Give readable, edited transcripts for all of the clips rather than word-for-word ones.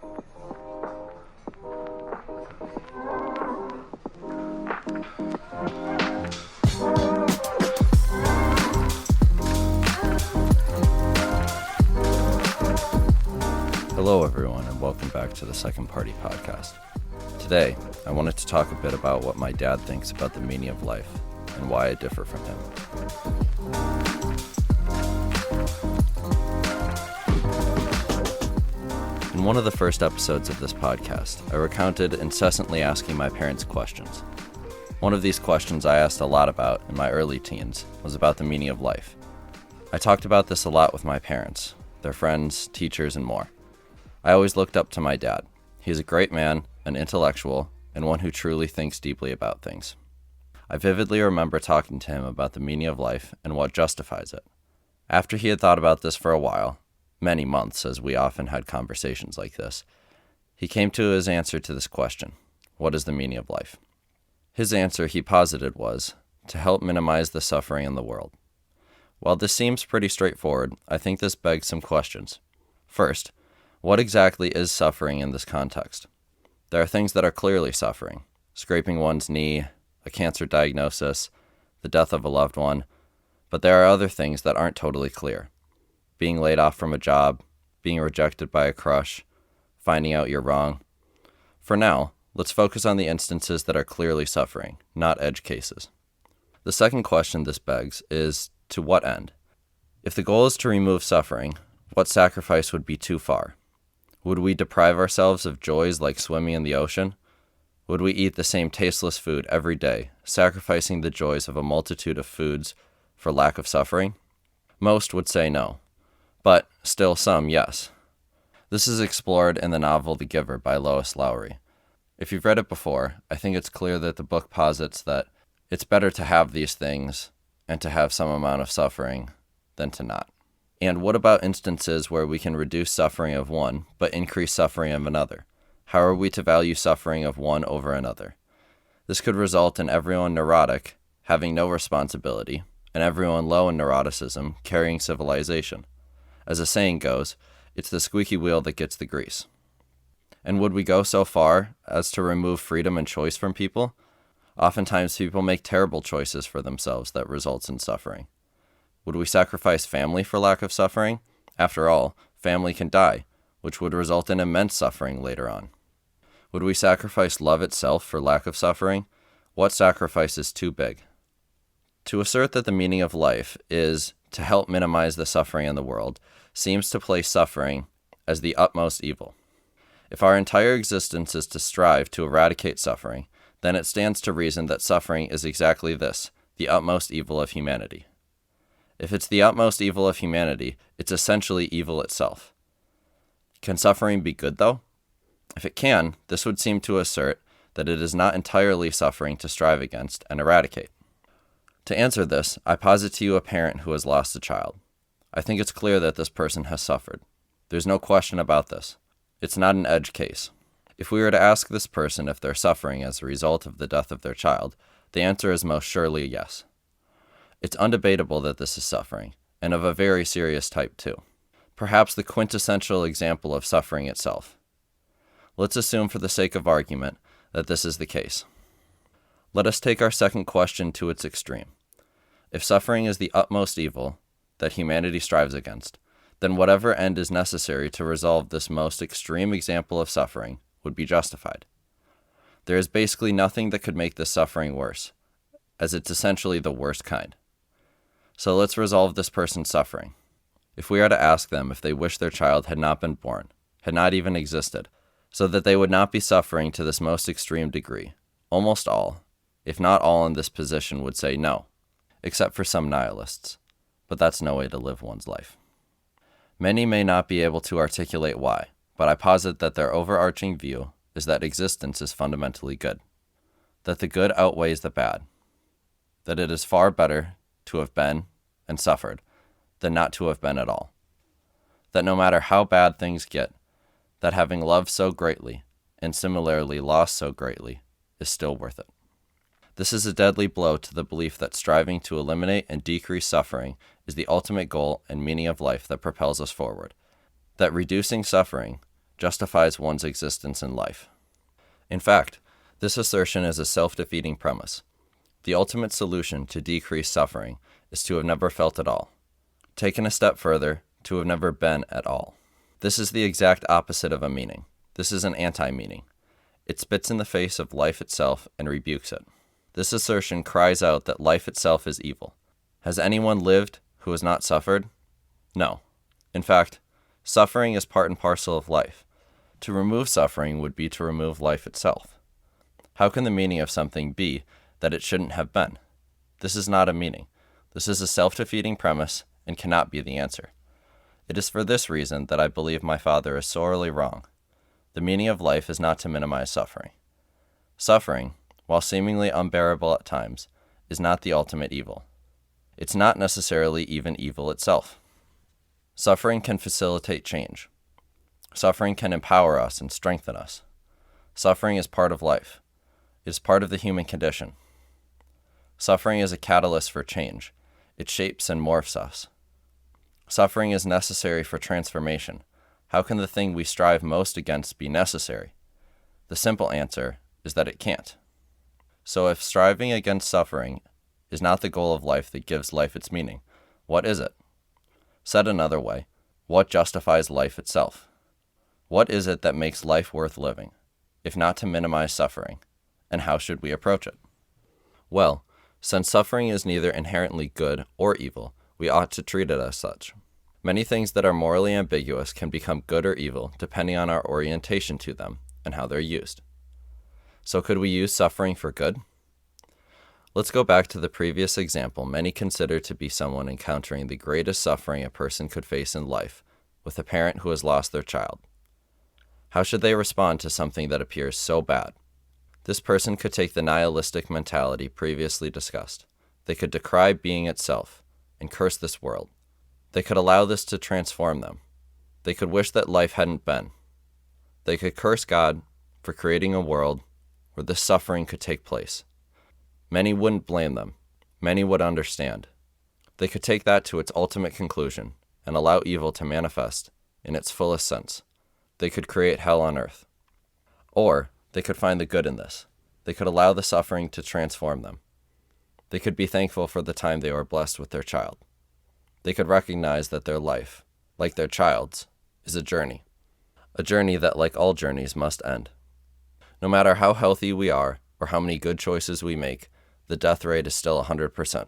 Hello everyone, and welcome back to the Second Party Podcast. Today, I wanted to talk a bit about what my dad thinks about the meaning of life and why I differ from him. In one of the first episodes of this podcast, I recounted incessantly asking my parents questions. One of these questions I asked a lot about in my early teens was about the meaning of life. I talked about this a lot with my parents, their friends, teachers, and more. I always looked up to my dad. He is a great man, an intellectual, and one who truly thinks deeply about things. I vividly remember talking to him about the meaning of life and what justifies it. After he had thought about this for a while, many months as we often had conversations like this, he came to his answer to this question: what is the meaning of life? His answer, he posited, was to help minimize the suffering in the world. While this seems pretty straightforward, I think this begs some questions. First, what exactly is suffering in this context? There are things that are clearly suffering: scraping one's knee, a cancer diagnosis, the death of a loved one. But there are other things that aren't totally clear: being laid off from a job, being rejected by a crush, finding out you're wrong. For now, let's focus on the instances that are clearly suffering, not edge cases. The second question this begs is, to what end? If the goal is to remove suffering, what sacrifice would be too far? Would we deprive ourselves of joys like swimming in the ocean? Would we eat the same tasteless food every day, sacrificing the joys of a multitude of foods for lack of suffering? Most would say no, but still some yes. This is explored in the novel The Giver by Lois, Lowry. If you've read it before, I think it's clear that the book posits that it's better to have these things and to have some amount of suffering than to not. And what about instances where we can reduce suffering of one, but increase suffering of another? How are we to value suffering of one over another? This could result in everyone neurotic having no responsibility, and everyone low in neuroticism carrying civilization. As a saying goes, it's the squeaky wheel that gets the grease. And would we go so far as to remove freedom and choice from people? Oftentimes people make terrible choices for themselves that results in suffering. Would we sacrifice family for lack of suffering? After all, family can die, which would result in immense suffering later on. Would we sacrifice love itself for lack of suffering? What sacrifice is too big? To assert that the meaning of life is to help minimize the suffering in the world seems to place suffering as the utmost evil. If our entire existence is to strive to eradicate suffering, then it stands to reason that suffering is exactly this, the utmost evil of humanity. If it's the utmost evil of humanity, it's essentially evil itself. Can suffering be good, though? If it can, this would seem to assert that it is not entirely suffering to strive against and eradicate. To answer this, I posit to you a parent who has lost a child. I think it's clear that this person has suffered. There's no question about this. It's not an edge case. If we were to ask this person if they're suffering as a result of the death of their child, the answer is most surely yes. It's undebatable that this is suffering, and of a very serious type too. Perhaps the quintessential example of suffering itself. Let's assume for the sake of argument that this is the case. Let us take our second question to its extreme. If suffering is the utmost evil that humanity strives against, then whatever end is necessary to resolve this most extreme example of suffering would be justified. There is basically nothing that could make this suffering worse, as it's essentially the worst kind. So let's resolve this person's suffering. If we are to ask them if they wish their child had not been born, had not even existed, so that they would not be suffering to this most extreme degree, almost all, if not all in this position, would say no, except for some nihilists. But that's no way to live one's life. Many may not be able to articulate why, but I posit that their overarching view is that existence is fundamentally good, that the good outweighs the bad, that it is far better to have been and suffered than not to have been at all, that no matter how bad things get, that having loved so greatly and similarly lost so greatly is still worth it. This is a deadly blow to the belief that striving to eliminate and decrease suffering is the ultimate goal and meaning of life that propels us forward, that reducing suffering justifies one's existence in life. In fact, this assertion is a self-defeating premise. The ultimate solution to decrease suffering is to have never felt at all. Taken a step further, to have never been at all. This is the exact opposite of a meaning. This is an anti-meaning. It spits in the face of life itself and rebukes it. This assertion cries out that life itself is evil. Has anyone lived who has not suffered? No. In fact, suffering is part and parcel of life. To remove suffering would be to remove life itself. How can the meaning of something be that it shouldn't have been? This is not a meaning. This is a self-defeating premise and cannot be the answer. It is for this reason that I believe my father is sorely wrong. The meaning of life is not to minimize suffering. Suffering, while seemingly unbearable at times, is not the ultimate evil. It's not necessarily even evil itself. Suffering can facilitate change. Suffering can empower us and strengthen us. Suffering is part of life. It is part of the human condition. Suffering is a catalyst for change. It shapes and morphs us. Suffering is necessary for transformation. How can the thing we strive most against be necessary? The simple answer is that it can't. So if striving against suffering is not the goal of life that gives life its meaning, what is it? Said another way, what justifies life itself? What is it that makes life worth living, if not to minimize suffering? And how should we approach it? Well, since suffering is neither inherently good or evil, we ought to treat it as such. Many things that are morally ambiguous can become good or evil depending on our orientation to them and how they're used. So could we use suffering for good? Let's go back to the previous example many consider to be someone encountering the greatest suffering a person could face in life, with a parent who has lost their child. How should they respond to something that appears so bad? This person could take the nihilistic mentality previously discussed. They could decry being itself and curse this world. They could allow this to transform them. They could wish that life hadn't been. They could curse God for creating a world where this suffering could take place. Many wouldn't blame them. Many would understand. They could take that to its ultimate conclusion and allow evil to manifest in its fullest sense. They could create hell on earth. Or they could find the good in this. They could allow the suffering to transform them. They could be thankful for the time they were blessed with their child. They could recognize that their life, like their child's, is a journey that, like all journeys, must end. No matter how healthy we are or how many good choices we make, the death rate is still 100%.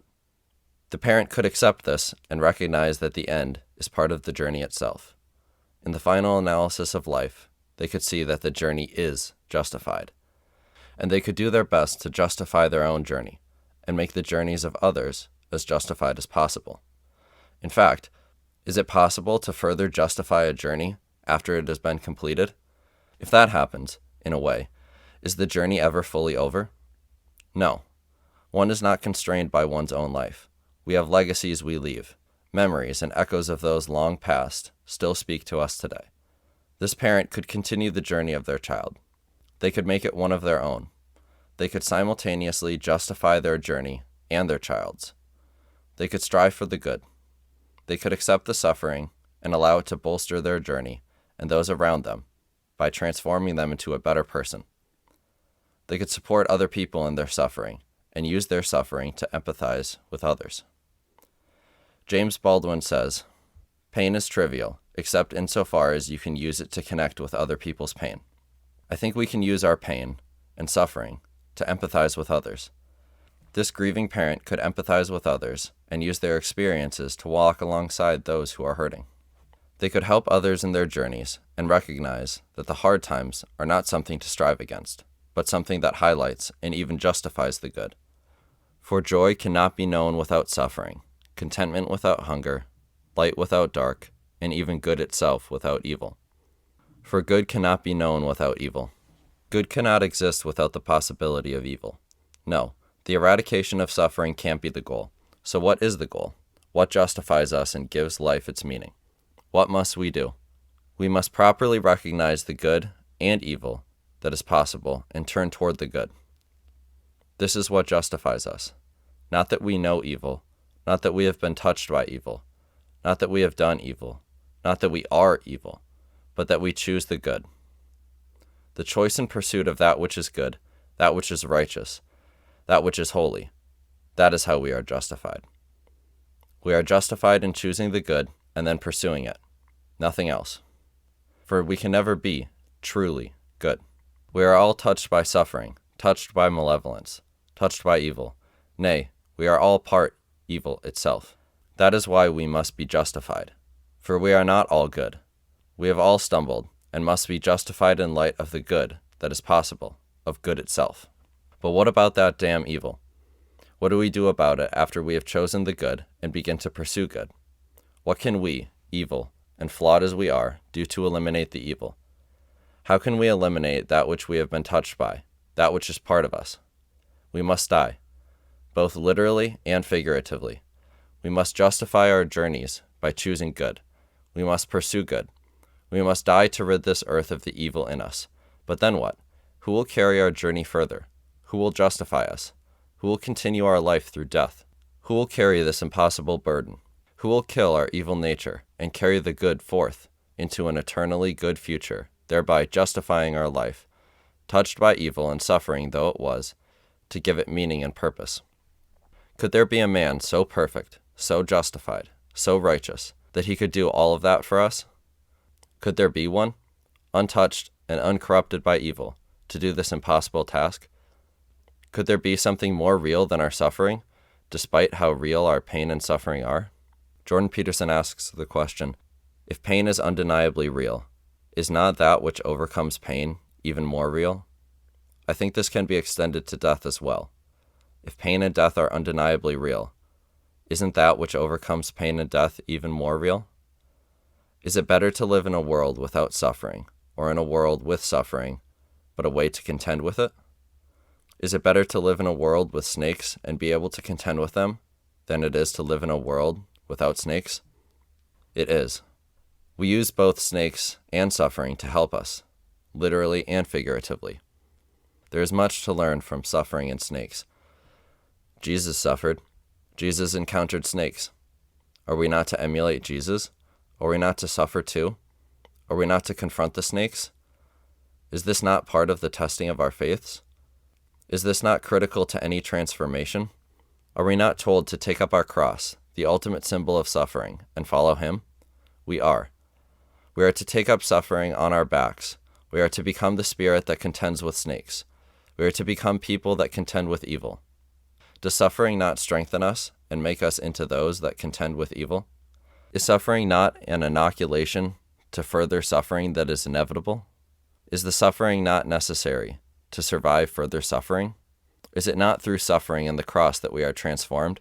The parent could accept this and recognize that the end is part of the journey itself. In the final analysis of life, they could see that the journey is justified, and they could do their best to justify their own journey and make the journeys of others as justified as possible. In fact, is it possible to further justify a journey after it has been completed? If that happens, in a way, is the journey ever fully over? No. One is not constrained by one's own life. We have legacies we leave. Memories and echoes of those long past still speak to us today. This parent could continue the journey of their child. They could make it one of their own. They could simultaneously justify their journey and their child's. They could strive for the good. They could accept the suffering and allow it to bolster their journey and those around them by transforming them into a better person. They could support other people in their suffering and use their suffering to empathize with others. James Baldwin says, "Pain is trivial, except insofar as you can use it to connect with other people's pain." I think we can use our pain and suffering to empathize with others. This grieving parent could empathize with others and use their experiences to walk alongside those who are hurting. They could help others in their journeys and recognize that the hard times are not something to strive against, but something that highlights and even justifies the good. For joy cannot be known without suffering, contentment without hunger, light without dark, and even good itself without evil. For good cannot be known without evil. Good cannot exist without the possibility of evil. No, the eradication of suffering can't be the goal. So what is the goal? What justifies us and gives life its meaning? What must we do? We must properly recognize the good and evil that is possible and turn toward the good. This is what justifies us. Not that we know evil, not that we have been touched by evil, not that we have done evil, not that we are evil, but that we choose the good. The choice and pursuit of that which is good, that which is righteous, that which is holy, that is how we are justified. We are justified in choosing the good and then pursuing it, nothing else. For we can never be truly good. We are all touched by suffering, touched by malevolence, touched by evil. Nay, we are all part evil itself. That is why we must be justified. For we are not all good. We have all stumbled, and must be justified in light of the good that is possible, of good itself. But what about that damn evil? What do we do about it after we have chosen the good and begin to pursue good? What can we, evil, and flawed as we are, do to eliminate the evil? How can we eliminate that which we have been touched by, that which is part of us? We must die, both literally and figuratively. We must justify our journeys by choosing good. We must pursue good. We must die to rid this earth of the evil in us. But then what? Who will carry our journey further? Who will justify us? Who will continue our life through death? Who will carry this impossible burden? Who will kill our evil nature and carry the good forth into an eternally good future, thereby justifying our life, touched by evil and suffering though it was, to give it meaning and purpose? Could there be a man so perfect, so justified, so righteous, that he could do all of that for us? Could there be one, untouched and uncorrupted by evil, to do this impossible task? Could there be something more real than our suffering, despite how real our pain and suffering are? Jordan Peterson asks the question, if pain is undeniably real, is not that which overcomes pain even more real? I think this can be extended to death as well. If pain and death are undeniably real, isn't that which overcomes pain and death even more real? Is it better to live in a world without suffering, or in a world with suffering, but a way to contend with it? Is it better to live in a world with snakes and be able to contend with them, than it is to live in a world without snakes? It is. We use both snakes and suffering to help us, literally and figuratively. There is much to learn from suffering and snakes. Jesus suffered. Jesus encountered snakes. Are we not to emulate Jesus? Are we not to suffer too? Are we not to confront the snakes? Is this not part of the testing of our faiths? Is this not critical to any transformation? Are we not told to take up our cross, the ultimate symbol of suffering, and follow him? We are. We are to take up suffering on our backs. We are to become the spirit that contends with snakes. We are to become people that contend with evil. Does suffering not strengthen us and make us into those that contend with evil? Is suffering not an inoculation to further suffering that is inevitable? Is the suffering not necessary to survive further suffering? Is it not through suffering and the cross that we are transformed?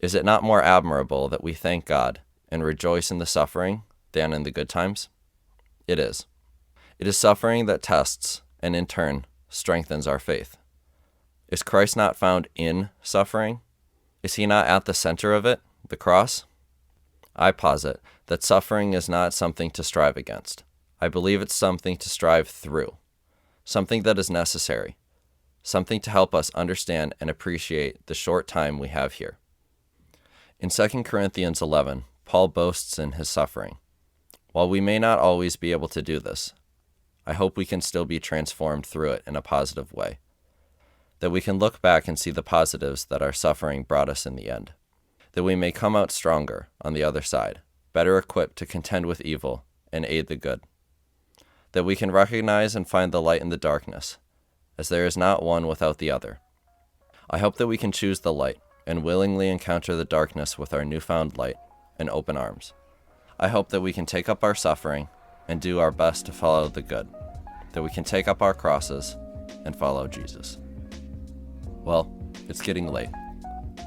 Is it not more admirable that we thank God and rejoice in the suffering than in the good times? It is. It is suffering that tests and in turn strengthens our faith. Is Christ not found in suffering? Is he not at the center of it, the cross? I posit that suffering is not something to strive against. I believe it's something to strive through, something that is necessary, something to help us understand and appreciate the short time we have here. In 2 Corinthians 11, Paul boasts in his suffering. While we may not always be able to do this, I hope we can still be transformed through it in a positive way, that we can look back and see the positives that our suffering brought us in the end, that we may come out stronger on the other side, better equipped to contend with evil and aid the good, that we can recognize and find the light in the darkness, as there is not one without the other. I hope that we can choose the light and willingly encounter the darkness with our newfound light and open arms. I hope that we can take up our suffering and do our best to follow the good, that we can take up our crosses and follow Jesus. Well, it's getting late,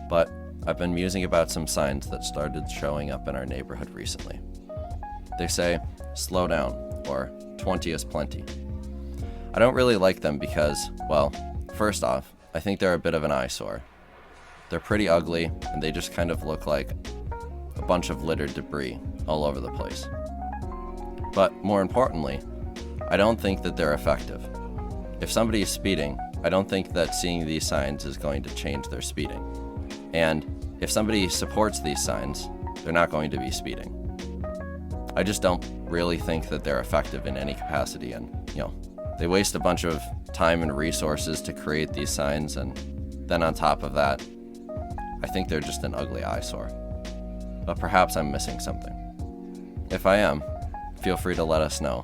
but I've been musing about some signs that started showing up in our neighborhood recently. They say, slow down, or 20 is plenty. I don't really like them because, well, first off, I think they're a bit of an eyesore. They're pretty ugly, and they just kind of look like a bunch of littered debris all over the place. But more importantly, I don't think that they're effective. If somebody is speeding, I don't think that seeing these signs is going to change their speeding. And if somebody supports these signs, they're not going to be speeding. I just don't really think that they're effective in any capacity, and they waste a bunch of time and resources to create these signs, and then on top of that, I think they're just an ugly eyesore. But perhaps I'm missing something. If I am, feel free to let us know.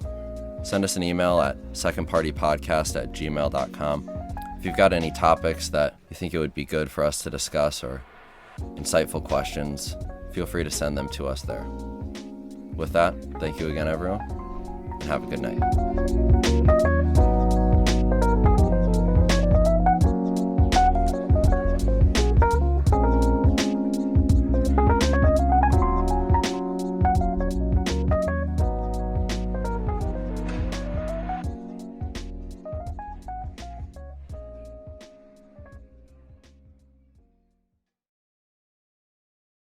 Send us an email at secondpartypodcast@gmail.com. If you've got any topics that you think it would be good for us to discuss or insightful questions, feel free to send them to us there. With that, thank you again, everyone, and have a good night.